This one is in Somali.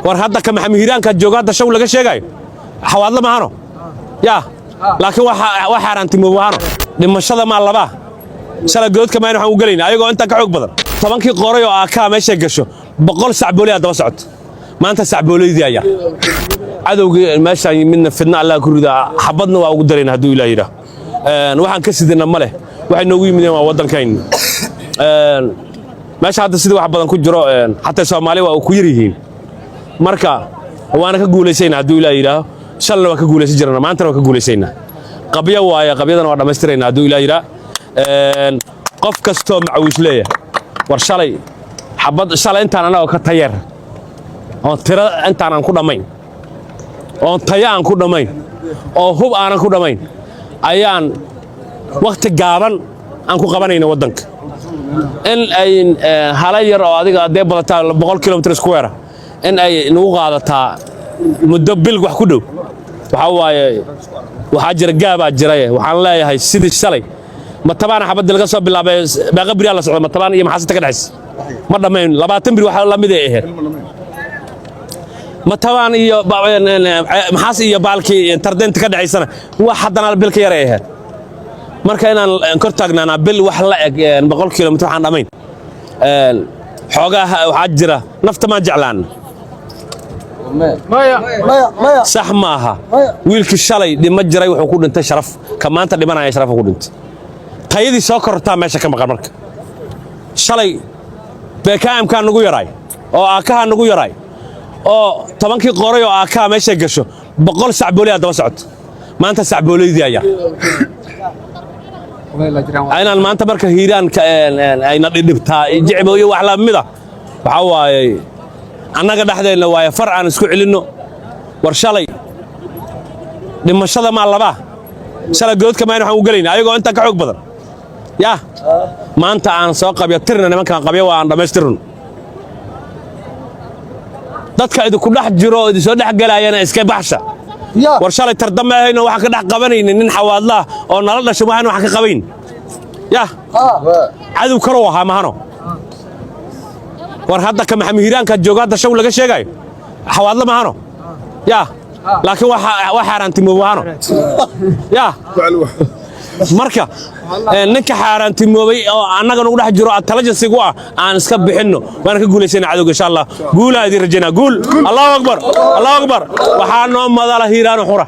war hadda ka maxamed hiiraanka joogaada shaw laga sheegay xawaadla ma hano ya laakiin waxa xaaraantimo waano dhimashada ma laba shala goodka ma waxaan u galeynaa ayagoo inta ka xoog badan tobankii qoray oo aka meesha gasho 100 sacboolay daba socod maanta sacbooleydii ayaa cadowga meesha midna fidna Allah ku rida xabadna waa ugu dareena haduu ilaahay yiraahdo waxaan ka sidina ma leh waxay noogu yimideen waa wadankayn meesha hadda sidii wax badan ku jiro xataa Soomaali waa ku yar yihiin marka waana ka guuleysayna haduu ilaahay yiraahdo shalna waa ka guuleysan jirna maanta waa ka guuleysayna qabya waaya qabyadana waa dhameystirayna haduu ilaahay yiraahdo qof kasto macawis leeyahay war shalay xabad shalay intaan anaga ka tayeer oo tira intaan aan ku dhamayn oo tayaan ku dhamayn oo hub aan ku dhamayn ayaan waqti gaaban aan ku qabanayna wadanka in ay halay yar oo adiga adeeb badataa 100 kilomitir square in ay nagu qaadataa muddo bil wax ku dhow waxa waaye waxa jira gaaba jiray waxaan leeyahay sidii shalay ma tabaan xabad laga soo bilaabay baaqi bariya la socdo ma tabaan iyo maxaasita ka dhaxis ma dhamayn 20 bir waxa la mid ah ma tabaan iyo maxaas iyo baalkii internet ka dhaxaysana wax hadana bilka yar ah marka inaan kor taagnaana bil wax la eg 100 kilomitir waxaan dhamayn xogaha waxa jira nafta ma jeclaan maya sax maaha wiilkii shalay dhima jiray wuxuu ku dhintay sharaf ka maanta dhimanaya sharaf ku dhintay tayadii soo kortaa meesha ka maqan marka shalay beekaamka nagu yaray oo aakaha nagu yaray oo tobankii qoray oo aaka meesha gasho 100 sacboolay daba socod maanta sacbooleydii ayaa aynaan maanta marka hiiraan ayna dhibtaa jicbo iyo wax la mid ah waxa waaye annaga dhaxdeena waaye farcan isku cilino war shalay dhimashada ma laba shala goodka ma waxaan u galeynaa ayagoo inta ka xoog badan ya maanta aan soo qabyo tirna nimankan qabyo waa aan dhameystirno dadka idinku dhex jiro oo soo dhex galayana iska baxsha war shalay tardama ahayna waxa ka dhex qabanaynin nin xawaadla oo nala dhashay waxaan wax ka qabayn ya cadow karo waxa mahano war hadda ka maxamed hiiraanka joogaada shaw laga sheegay xawaadla ma hano ya laakiin waxa xaaraantimo waano ya marka ninka xaaraantimoobay oo annaga nagu dhex jiro intelligence gu aan iska bixino waan ka guuleysana cadowga insha Allah guulaadi rajana guul Allahu akbar waxa noo madala hiiraan xura